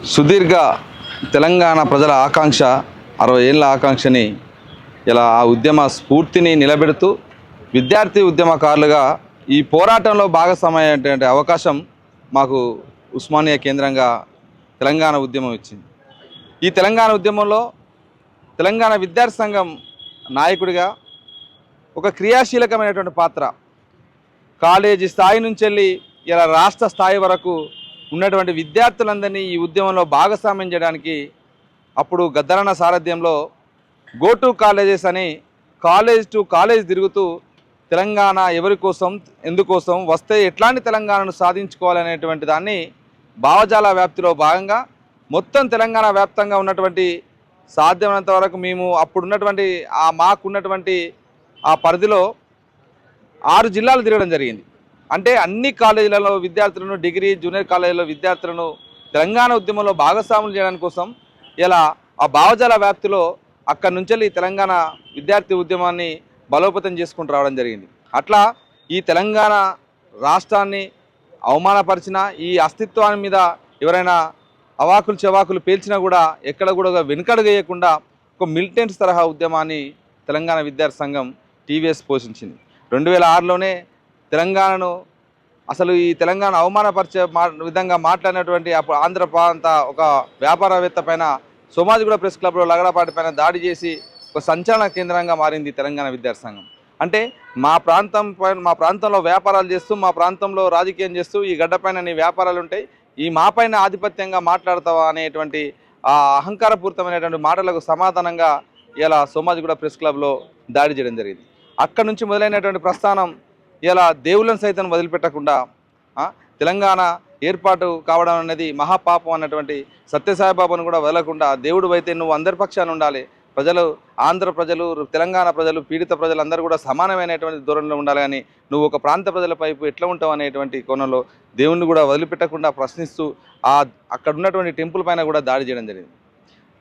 సుదీర్ఘ తెలంగాణ ప్రజల ఆకాంక్ష 60 ఏళ్ళ ఆకాంక్షని ఇలా ఆ ఉద్యమ స్ఫూర్తిని నిలబెడుతూ విద్యార్థి ఉద్యమకారులుగా ఈ పోరాటంలో భాగస్వామయ్యేటువంటి అవకాశం మాకు ఉస్మానియా కేంద్రంగా తెలంగాణ ఉద్యమం ఇచ్చింది. ఈ తెలంగాణ ఉద్యమంలో తెలంగాణ విద్యార్థి సంఘం నాయకుడిగా ఒక క్రియాశీలకమైనటువంటి పాత్ర, కాలేజీ స్థాయి నుంచి వెళ్ళి ఇలా రాష్ట్ర స్థాయి వరకు ఉన్నటువంటి విద్యార్థులందరినీ ఈ ఉద్యమంలో భాగస్వామ్యం చేయడానికి అప్పుడు గద్దరన్న సారథ్యంలో గో టు కాలేజెస్ అని కాలేజ్ టు కాలేజ్ తిరుగుతూ తెలంగాణ ఎవరి కోసం, ఎందుకోసం వస్తే ఎట్లాంటి తెలంగాణను సాధించుకోవాలనేటువంటి దాన్ని భావజాల వ్యాప్తిలో భాగంగా మొత్తం తెలంగాణ వ్యాప్తంగా ఉన్నటువంటి సాధ్యమైనంత వరకు మేము అప్పుడున్నటువంటి మాకున్నటువంటి ఆ పరిధిలో 6 జిల్లాలు తిరగడం జరిగింది. అంటే అన్ని కాలేజీలలో విద్యార్థులను, డిగ్రీ జూనియర్ కాలేజీలో విద్యార్థులను తెలంగాణ ఉద్యమంలో భాగస్వాములు చేయడానికి కోసం ఇలా ఆ భావజాల వ్యాప్తిలో అక్కడి నుంచి తెలంగాణ విద్యార్థి ఉద్యమాన్ని బలోపేతం చేసుకుంటూ రావడం జరిగింది. అట్లా ఈ తెలంగాణ రాష్ట్రాన్ని అవమానపరిచిన, ఈ అస్తిత్వాన్ని మీద ఎవరైనా అవాకులు చెవాకులు పేల్చినా కూడా ఎక్కడ కూడా వెనుకడుగేయకుండా ఒక మిలిటెంట్స్ తరహా ఉద్యమాన్ని తెలంగాణ విద్యార్థి సంఘం టీవీఎస్ పోషించింది. 2006లోనే తెలంగాణను అసలు ఈ తెలంగాణ అవమానపరిచే విధంగా మాట్లాడినటువంటి అప్పుడు ఆంధ్ర ప్రాంత ఒక వ్యాపారవేత్త పైన సోమాజిగూడ ప్రెస్ క్లబ్లో లగడపాటి పైన దాడి చేసి ఒక సంచలన కేంద్రంగా మారింది తెలంగాణ విద్యార్థి సంఘం. అంటే మా ప్రాంతంలో వ్యాపారాలు చేస్తూ, మా ప్రాంతంలో రాజకీయం చేస్తూ, ఈ గడ్డపైన నీ వ్యాపారాలు ఉంటాయి, ఈ మా పైన ఆధిపత్యంగా మాట్లాడతావా అనేటువంటి ఆ అహంకారపూరితమైనటువంటి మాటలకు సమాధానంగా ఇలా సోమాజిగూడ ప్రెస్ క్లబ్లో దాడి చేయడం జరిగింది. అక్కడి నుంచి మొదలైనటువంటి ప్రస్థానం ఇలా దేవుళ్ళను సైతం వదిలిపెట్టకుండా తెలంగాణ ఏర్పాటు కావడం అనేది మహాపాపం అన్నటువంటి సత్యసాయిబాబాను కూడా వదలకుండా, దేవుడు అయితే నువ్వు అందరి పక్షాన ఉండాలి, ప్రజలు, ఆంధ్ర ప్రజలు, తెలంగాణ ప్రజలు, పీడిత ప్రజలు అందరూ కూడా సమానమైనటువంటి ధోరణిలో ఉండాలి, కానీ నువ్వు ఒక ప్రాంత ప్రజల పైపు ఎట్లా ఉంటావు అనేటువంటి కోణంలో దేవుణ్ణి కూడా వదిలిపెట్టకుండా ప్రశ్నిస్తూ అక్కడ ఉన్నటువంటి టెంపుల్ పైన కూడా దాడి చేయడం జరిగింది.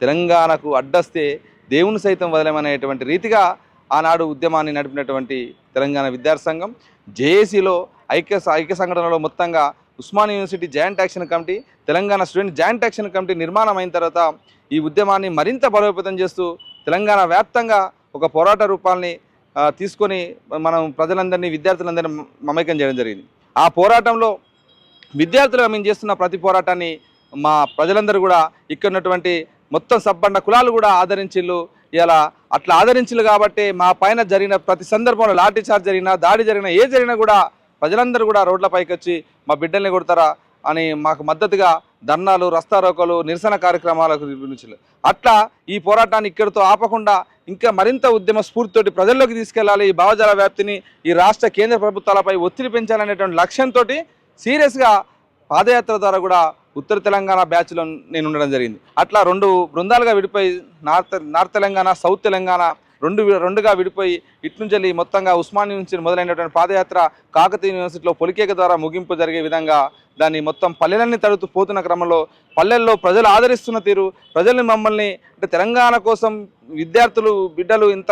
తెలంగాణకు అడ్డొస్తే దేవుని సైతం వదలమనేటువంటి రీతిగా ఆనాడు ఉద్యమాన్ని నడిపినటువంటి తెలంగాణ విద్యార్థి సంఘం జేఏసీలో ఐక్య సంఘటనలో మొత్తంగా Osmania university joint action committee, Telangana student joint action committee నిర్మాణం అయిన తర్వాత ఈ ఉద్యమాన్ని మరింత బలోపేతం చేస్తూ తెలంగాణ వ్యాప్తంగా ఒక పోరాట రూపాన్ని తీసుకొని మనం ప్రజలందరినీ, విద్యార్థులందరినీ మమేకం చేయడం జరిగింది. ఆ పోరాటంలో విద్యార్థులుగా మేము చేస్తున్న ప్రతి పోరాటాన్ని మా ప్రజలందరూ కూడా ఇక్కడ ఉన్నటువంటి మొత్తం సబ్బండ కులాలు కూడా ఆదరించిళ్ళు. ఇలా అట్లా ఆదరించిళ్ళు కాబట్టి మా పైన జరిగిన ప్రతి సందర్భంలో లాఠీ చార్జ్ జరిగినా, దాడి జరిగినా, ఏ జరిగినా కూడా ప్రజలందరూ కూడా రోడ్లపైకి వచ్చి మా బిడ్డల్ని కొడతారా అని మాకు మద్దతుగా ధర్నాలు, రస్తారోకోలు, నిరసన కార్యక్రమాలకు నిర్వహించారు. అట్లా ఈ పోరాటాన్ని ఇక్కడితో ఆపకుండా ఇంకా మరింత ఉద్యమ స్ఫూర్తితోటి ప్రజల్లోకి తీసుకెళ్లాలి, ఈ భావజాల వ్యాప్తిని ఈ రాష్ట్ర కేంద్ర ప్రభుత్వాలపై ఒత్తిడి పెంచాలనేటువంటి లక్ష్యంతో సీరియస్గా పాదయాత్ర ద్వారా కూడా ఉత్తర తెలంగాణ బ్యాచ్లో నేను ఉండడం జరిగింది. అట్లా 2 బృందాలుగా విడిపోయి నార్త్ తెలంగాణ, సౌత్ తెలంగాణ రెండుగా విడిపోయి ఇట్నుంచి మొత్తంగా ఉస్మానియా నుంచి మొదలైనటువంటి పాదయాత్ర కాకతీయ యూనివర్సిటీలో పొలికేక ద్వారా ముగింపు జరిగే విధంగా దాన్ని మొత్తం పల్లెలన్నీ తడుతూ పోతున్న క్రమంలో పల్లెల్లో ప్రజలు ఆదరిస్తున్న తీరు, ప్రజల్ని మమ్మల్ని అంటే తెలంగాణ కోసం విద్యార్థులు, బిడ్డలు ఇంత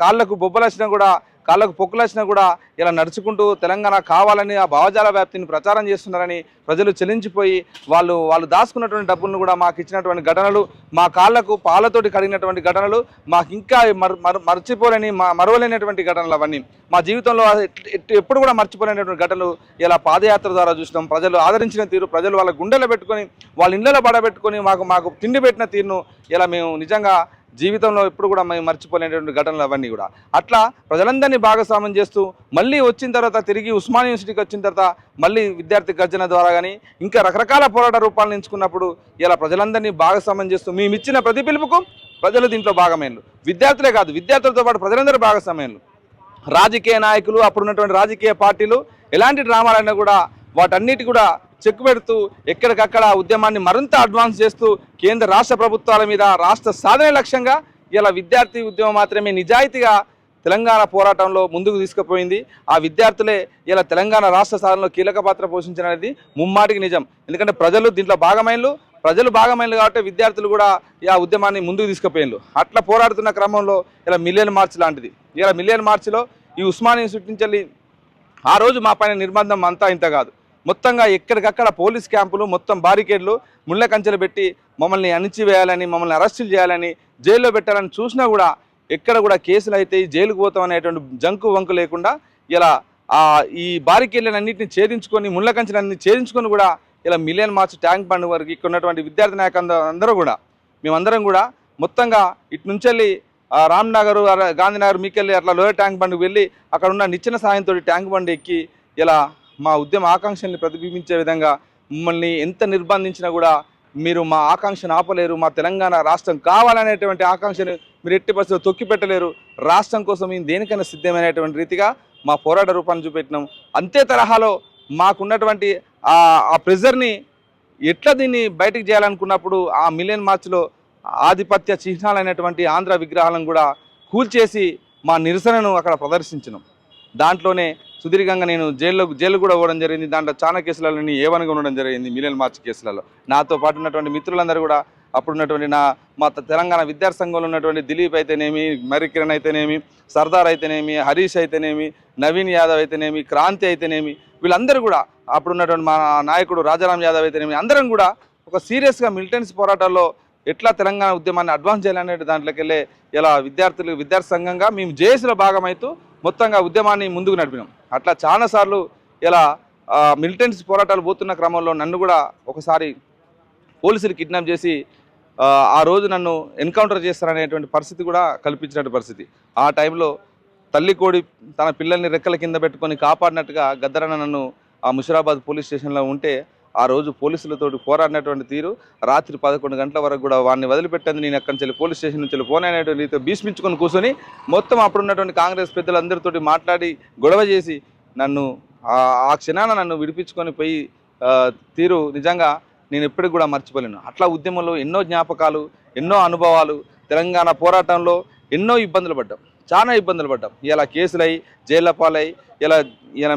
కాళ్ళకు బొబ్బలొచ్చినా కూడా, కాళ్ళకు పొక్కులొచ్చినా కూడా ఇలా నడుచుకుంటూ తెలంగాణ కావాలని ఆ భావజాల వ్యాప్తిని ప్రచారం చేస్తున్నారని ప్రజలు చెలించిపోయి వాళ్ళు దాచుకున్నటువంటి డబ్బులను కూడా మాకు ఇచ్చినటువంటి ఘటనలు, మా కాళ్ళకు పాలతోటి కడిగినటువంటి ఘటనలు, మాకు ఇంకా మర్చిపోలేని మరవలేనటువంటి ఘటనలు, అవన్నీ మా జీవితంలో ఎప్పుడు కూడా మర్చిపోలేనటువంటి ఘటనలు ఇలా పాదయాత్ర ద్వారా చూసినాం. ప్రజలు ఆదరించిన తీరు, ప్రజలు వాళ్ళ గుండెలో పెట్టుకొని, వాళ్ళ ఇళ్ళలో పడబెట్టుకొని మాకు తిండి పెట్టిన తీరును ఇలా మేము నిజంగా జీవితంలో ఎప్పుడు కూడా మేము మర్చిపోలేనటువంటి ఘటనలు అవన్నీ కూడా. అట్లా ప్రజలందరినీ భాగస్వామ్యం చేస్తూ మళ్ళీ వచ్చిన తర్వాత తిరిగి ఉస్మానియా యూనివర్సిటీకి వచ్చిన తర్వాత మళ్ళీ విద్యార్థి గర్జన ద్వారా కానీ ఇంకా రకరకాల పోరాట రూపాలను ఎంచుకున్నప్పుడు ఇలా ప్రజలందరినీ భాగస్వామ్యం చేస్తూ మేము ఇచ్చిన ప్రతి పిలుపుకు ప్రజలు దీంట్లో భాగమైనలు. విద్యార్థులే కాదు, విద్యార్థులతో పాటు ప్రజలందరూ భాగస్వామ్యాలు. రాజకీయ నాయకులు, అప్పుడున్నటువంటి రాజకీయ పార్టీలు ఎలాంటి డ్రామాలైనా కూడా వాటన్నిటి కూడా చెక్ పెడుతూ ఎక్కడికక్కడ ఉద్యమాన్ని మరింత అడ్వాన్స్ చేస్తూ కేంద్ర రాష్ట్ర ప్రభుత్వాల మీద రాష్ట్ర సాధన లక్ష్యంగా ఇలా విద్యార్థి ఉద్యమం మాత్రమే నిజాయితీగా తెలంగాణ పోరాటంలో ముందుకు తీసుకుపోయింది. ఆ విద్యార్థులే ఇలా తెలంగాణ రాష్ట్ర సాధనలో కీలక పాత్ర పోషించడానికి ముమ్మాటికి నిజం. ఎందుకంటే ప్రజలు దీంట్లో ప్రజలు భాగమైనలు కాబట్టి విద్యార్థులు కూడా ఆ ఉద్యమాన్ని ముందుకు తీసుకుపోయినలు. అట్లా పోరాడుతున్న క్రమంలో ఇలా మిలియన్ మార్చ్ లాంటిది, ఇలా మిలియన్ మార్చ్లో ఈ ఉస్మానియా యూనివర్సిటీ నుంచి ఆ రోజు మా పైన నిర్బంధం అంతా ఇంత కాదు. మొత్తంగా ఎక్కడికక్కడ పోలీస్ క్యాంపులు, మొత్తం బారికేడ్లు, ముళ్ళ కంచెలు పెట్టి మమ్మల్ని అణిచివేయాలని, మమ్మల్ని అరెస్టులు చేయాలని, జైల్లో పెట్టాలని చూసినా కూడా ఎక్కడ కూడా కేసులు అయితే జైలుకు పోతాం అనేటువంటి జంకు వంకు లేకుండా ఇలా ఈ బారికేడ్లను అన్నింటినీ ఛేదించుకొని, ముళ్ళ కంచెలన్నీ ఛేదించుకొని కూడా ఇలా మిలియన్ మార్చ్ ట్యాంక్ బండ్ వరకు ఇక్కడ ఉన్నటువంటి విద్యార్థి నాయకులు అందరూ కూడా మేమందరం కూడా మొత్తంగా ఇటు నుంచి రామ్నగర్, గాంధీనగర్ మీకెళ్ళి అట్లా లోయర్ ట్యాంక్ బండ్కి వెళ్ళి అక్కడ ఉన్న నిచ్చెన సాయంతో ట్యాంక్ బండ్ ఎక్కి ఇలా మా ఉద్యమ ఆకాంక్షల్ని ప్రతిబింబించే విధంగా మమ్మల్ని ఎంత నిర్బంధించినా కూడా మీరు మా ఆకాంక్షను ఆపలేరు, మా తెలంగాణ రాష్ట్రం కావాలనేటువంటి ఆకాంక్షను మీరు ఎట్టి పరిస్థితుల్లో తొక్కిపెట్టలేరు, రాష్ట్రం కోసం మేము దేనికైనా సిద్ధమైనటువంటి రీతిగా మా పోరాట రూపాన్ని చూపెట్టినాం. అంతే తరహాలో మాకున్నటువంటి ఆ ప్రెజర్ని ఎట్లా దీన్ని బయటికి చేయాలనుకున్నప్పుడు ఆ మిలియన్ మార్చ్లో ఆధిపత్య చిహ్నాలైనటువంటి ఆంధ్ర విగ్రహాలను కూడా కూల్చేసి మా నిరసనను అక్కడ ప్రదర్శించినాం. దాంట్లోనే సుదీర్ఘంగా నేను జైలు కూడా పోవడం జరిగింది. దాంట్లో చాలా కేసులలో నేను ఏవనగా ఉండడం జరిగింది. మిలియన్ మార్చ్ కేసులలో నాతో పాటు ఉన్నటువంటి మిత్రులందరూ కూడా అప్పుడున్నటువంటి మా తెలంగాణ విద్యార్థి సంఘంలో ఉన్నటువంటి దిలీప్ అయితేనేమి, మర్రికిరణ్ అయితేనేమి, సర్దార్ అయితేనేమి, హరీష్ అయితేనేమి, నవీన్ యాదవ్ అయితేనేమి, క్రాంతి అయితేనేమి, వీళ్ళందరూ కూడా అప్పుడున్నటువంటి మా నాయకుడు రాజారాం యాదవ్ అయితేనేమి అందరం కూడా ఒక సీరియస్గా మిలిటెన్సీ పోరాటాల్లో ఎట్లా తెలంగాణ ఉద్యమాన్ని అడ్వాన్స్ చేయాలనే దాంట్లోకి వెళ్ళే ఇలా విద్యార్థి సంఘంగా మేము జేఏసీలో భాగమవుతూ మొత్తంగా ఉద్యమాన్ని ముందుకు నడిపినాం. అట్లా చాలాసార్లు ఇలా మిలిటెన్సీ పోరాటాలు పోతున్న క్రమంలో నన్ను కూడా ఒకసారి పోలీసులు కిడ్నాప్ చేసి ఆ రోజు నన్ను ఎన్కౌంటర్ చేస్తారనేటువంటి పరిస్థితి కూడా కల్పించినటువంటి పరిస్థితి. ఆ టైంలో తల్లి కోడి తన పిల్లల్ని రెక్కల కింద పెట్టుకొని కాపాడినట్టుగా గద్దరన్న నన్ను ఆ ముషిరాబాద్ పోలీస్ స్టేషన్లో ఉంటే ఆ రోజు పోలీసులతో పోరాడినటువంటి తీరు రాత్రి 11 గంటల వరకు కూడా వాడిని వదిలిపెట్టండి, నేను అక్కడి నుంచి పోలీస్ స్టేషన్ నుంచి పోనేటువంటి రీతిలో భీష్మించుకొని కూర్చొని మొత్తం అప్పుడున్నటువంటి కాంగ్రెస్ పెద్దలందరితోటి మాట్లాడి గొడవ చేసి నన్ను ఆ క్షణాన నన్ను విడిపించుకొని పోయి తీరు నిజంగా నేను ఎప్పటికి కూడా మర్చిపోలేను. అట్లా ఉద్యమంలో ఎన్నో జ్ఞాపకాలు, ఎన్నో అనుభవాలు, తెలంగాణ పోరాటంలో ఎన్నో ఇబ్బందులు పడ్డాం, చాలా ఇబ్బందులు పడ్డాం. ఇలా కేసులై జైళ్ళ పాలై ఇలా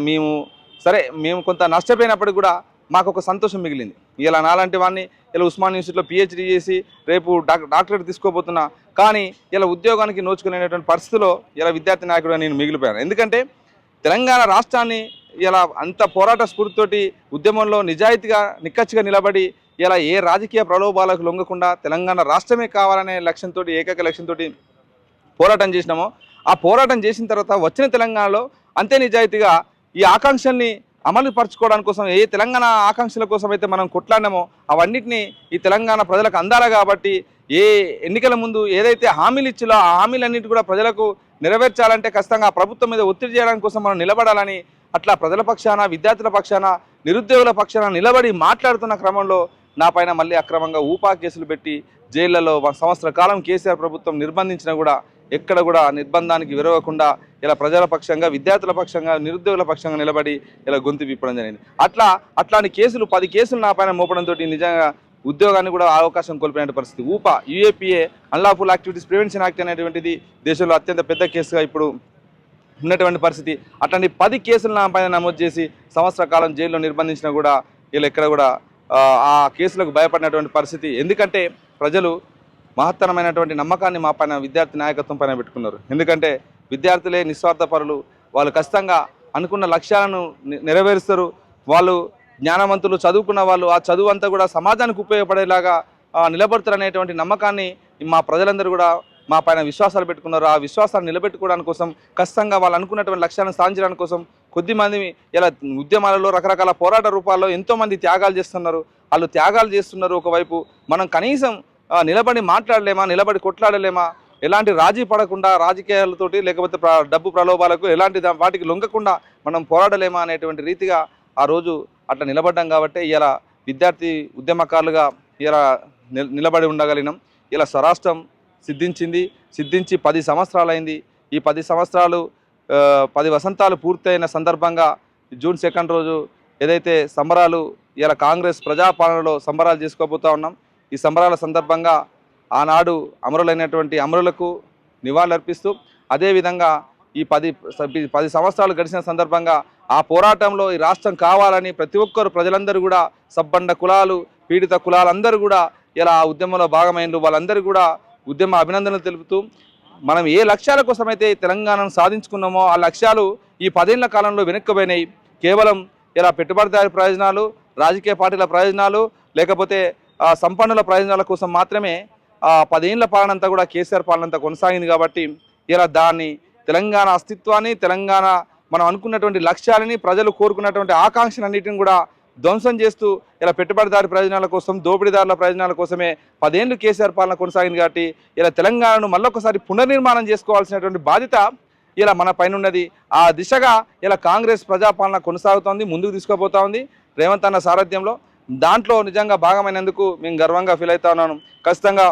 మేము కొంత నష్టపోయినప్పటికి కూడా మాకు ఒక సంతోషం మిగిలింది. ఇలా నాలాంటి వాడిని ఇలా ఉస్మాన్ యూనివర్సిటీలో PhD చేసి రేపు డాక్టరేట్ తీసుకోబోతున్నా, కానీ ఇలా ఉద్యోగానికి నోచుకునేటువంటి పరిస్థితిలో ఇలా విద్యార్థి నాయకుడుగా నేను మిగిలిపోయాను. ఎందుకంటే తెలంగాణ రాష్ట్రాన్ని ఇలా అంత పోరాట స్ఫూర్తితోటి ఉద్యమంలో నిజాయితీగా నిక్కచ్చిగా నిలబడి ఇలా ఏ రాజకీయ ప్రలోభాలకు లొంగకుండా తెలంగాణ రాష్ట్రమే కావాలనే లక్ష్యంతో, ఏకైక లక్ష్యంతో పోరాటం చేసినామో, ఆ పోరాటం చేసిన తర్వాత వచ్చిన తెలంగాణలో అంతే నిజాయితీగా ఈ ఆకాంక్షల్ని అమలు పరచుకోవడానికి కోసం ఏ తెలంగాణ ఆకాంక్షల కోసం అయితే మనం కొట్లాడినామో అవన్నిటినీ ఈ తెలంగాణ ప్రజలకు అందాలి. కాబట్టి ఏ ఎన్నికల ముందు ఏదైతే హామీలు ఇచ్చిలో ఆ హామీలన్నిటి కూడా ప్రజలకు నెరవేర్చాలంటే ఖచ్చితంగా ఆ ప్రభుత్వం మీద ఒత్తిడి చేయడానికి కోసం మనం నిలబడాలని అట్లా ప్రజల పక్షాన, విద్యార్థుల పక్షాన, నిరుద్యోగుల పక్షాన నిలబడి మాట్లాడుతున్న క్రమంలో నా పైన మళ్ళీ అక్రమంగా ఊపా కేసులు పెట్టి జైళ్లలో 1 సంవత్సర కాలం కేసీఆర్ ప్రభుత్వం నిర్బంధించినా కూడా ఎక్కడ కూడా నిర్బంధానికి విరవకుండా ఇలా ప్రజల పక్షంగా, విద్యార్థుల పక్షంగా, నిరుద్యోగుల పక్షంగా నిలబడి ఇలా గొంతు విప్పడం జరిగింది. అట్లాంటి కేసులు 10 కేసులు నా పైన మోపడంతో నిజంగా ఉద్యోగాన్ని కూడా అవకాశం కోల్పోయిన పరిస్థితి. UAPA unlawful activities prevention act అనేటువంటిది దేశంలో అత్యంత పెద్ద కేసుగా ఇప్పుడు ఉన్నటువంటి పరిస్థితి. అట్లాంటి 10 కేసులు నా పైన నమోదు చేసి సంవత్సర కాలం జైల్లో నిర్బంధించినా కూడా వీళ్ళు ఎక్కడ కూడా ఆ కేసులకు భయపడినటువంటి పరిస్థితి. ఎందుకంటే ప్రజలు మహత్తరమైనటువంటి నమ్మకాన్ని మా పైన విద్యార్థి నాయకత్వం పైన పెట్టుకున్నారు. ఎందుకంటే విద్యార్థులే నిస్వార్థపరులు, వాళ్ళు ఖచ్చితంగా అనుకున్న లక్ష్యాలను నెరవేరుస్తారు. వాళ్ళు జ్ఞానవంతులు, చదువుకున్న వాళ్ళు, ఆ చదువు అంతా కూడా సమాజానికి ఉపయోగపడేలాగా నిలబడతారు అనేటువంటి నమ్మకాన్ని మా ప్రజలందరూ కూడా మా పైన విశ్వాసాలు పెట్టుకున్నారు. ఆ విశ్వాసాలు నిలబెట్టుకోవడానికి కోసం ఖచ్చితంగా వాళ్ళు అనుకున్నటువంటి లక్ష్యాలను సాధించడానికి కోసం కొద్దిమంది ఇలా ఉద్యమాలలో రకరకాల పోరాట రూపాల్లో ఎంతోమంది త్యాగాలు చేస్తున్నారు. వాళ్ళు త్యాగాలు చేస్తున్నారు. ఒకవైపు మనం కనీసం నిలబడి మాట్లాడలేమా, నిలబడి కొట్లాడలేమా, ఎలాంటి రాజీ పడకుండా రాజకీయాలతోటి లేకపోతే డబ్బు ప్రలోభాలకు ఎలాంటి వాటికి లొంగకుండా మనం పోరాడలేమా అనేటువంటి రీతిగా ఆ రోజు అట్లా నిలబడ్డాం. కాబట్టి ఇలా విద్యార్థి ఉద్యమకారులుగా ఇలా నిలబడి ఉండగలిగినాం. ఇలా స్వరాష్ట్రం సిద్ధించి 10 సంవత్సరాలైంది. ఈ 10 సంవత్సరాలు 10 వసంతాలు పూర్తయిన సందర్భంగా జూన్ 2 రోజు ఏదైతే సంబరాలు ఇలా కాంగ్రెస్ ప్రజాపాలనలో సంబరాలు చేసుకోబోతూ ఉన్నాం. ఈ సంబరాల సందర్భంగా ఆనాడు అమరులైనటువంటి అమరులకు నివాళులర్పిస్తూ అదేవిధంగా ఈ 10 సంవత్సరాలు గడిచిన సందర్భంగా ఆ పోరాటంలో ఈ రాష్ట్రం కావాలని ప్రతి ఒక్కరు ప్రజలందరూ కూడా సబ్బండ కులాలు, పీడిత కులాలందరూ కూడా ఇలా ఆ ఉద్యమంలో భాగమైనరు. వాళ్ళందరూ కూడా ఉద్యమ అభినందనలు తెలుపుతూ మనం ఏ లక్ష్యాల కోసమైతే తెలంగాణను సాధించుకున్నామో ఆ లక్ష్యాలు ఈ 10 ఏళ్ల కాలంలో వెనక్కిపోయినాయి. కేవలం ఇలా పెట్టుబడిదారి ప్రయోజనాలు, రాజకీయ పార్టీల ప్రయోజనాలు, లేకపోతే సంపన్నుల ప్రయోజనాల కోసం మాత్రమే 10 ఏళ్ల పాలన అంతా కూడా కేసీఆర్ పాలన అంతా కొనసాగింది. కాబట్టి ఇలా దాన్ని తెలంగాణ అస్తిత్వాన్ని, తెలంగాణ మనం అనుకున్నటువంటి లక్ష్యాలని, ప్రజలు కోరుకున్నటువంటి ఆకాంక్షలన్నిటిని కూడా ధ్వంసం చేస్తూ ఇలా పెట్టుబడిదారి ప్రయోజనాల కోసం, దోపిడీదారుల ప్రయోజనాల కోసమే 10 ఏళ్ళు కేసీఆర్ పాలన కొనసాగింది. కాబట్టి ఇలా తెలంగాణను మళ్ళొకసారి పునర్నిర్మాణం చేసుకోవాల్సినటువంటి బాధ్యత ఇలా మన పైన ఉన్నది. ఆ దిశగా ఇలా కాంగ్రెస్ ప్రజాపాలన కొనసాగుతోంది, ముందుకు తీసుకుపోతా ఉంది రేవంత్ అన్న సారథ్యంలో. దాంట్లో నిజంగా భాగమైనందుకు మేము గర్వంగా ఫీల్ అవుతా ఉన్నాను. ఖచ్చితంగా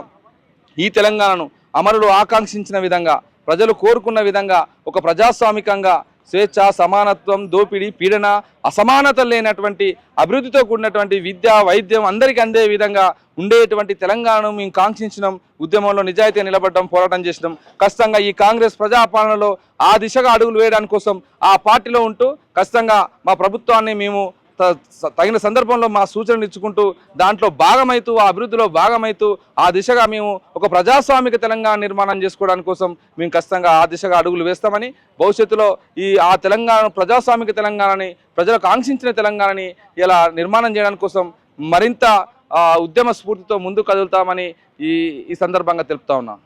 ఈ తెలంగాణను అమరులు ఆకాంక్షించిన విధంగా, ప్రజలు కోరుకున్న విధంగా ఒక ప్రజాస్వామికంగా స్వేచ్ఛ, సమానత్వం, దోపిడీ, పీడన, అసమానత లేనటువంటి అభివృద్ధితో కూడినటువంటి విద్య, వైద్యం అందరికీ అందే విధంగా ఉండేటువంటి తెలంగాణను మేము కాంక్షించినాం. ఉద్యమంలో నిజాయితీ నిలబడ్డం, పోరాటం చేసినాం. ఖచ్చితంగా ఈ కాంగ్రెస్ ప్రజాపాలనలో ఆ దిశగా అడుగులు వేయడానికి కోసం ఆ పార్టీలో ఉంటూ ఖచ్చితంగా మా ప్రభుత్వాన్ని మేము తగిన సందర్భంలో మా సూచనలు ఇచ్చుకుంటూ దాంట్లో భాగమైతూ, ఆ అభివృద్ధిలో భాగమైతూ ఆ దిశగా మేము ఒక ప్రజాస్వామిక తెలంగాణ నిర్మాణం చేసుకోవడానికి కోసం మేము ఖచ్చితంగా ఆ దిశగా అడుగులు వేస్తామని, భవిష్యత్తులో ఆ తెలంగాణ ప్రజాస్వామిక తెలంగాణని, ప్రజలకు ఆంక్షించిన తెలంగాణని ఇలా నిర్మాణం చేయడానికి కోసం మరింత ఉద్యమ స్ఫూర్తితో ముందుకు కదులుతామని ఈ సందర్భంగా తెలుపుతా ఉన్నాం.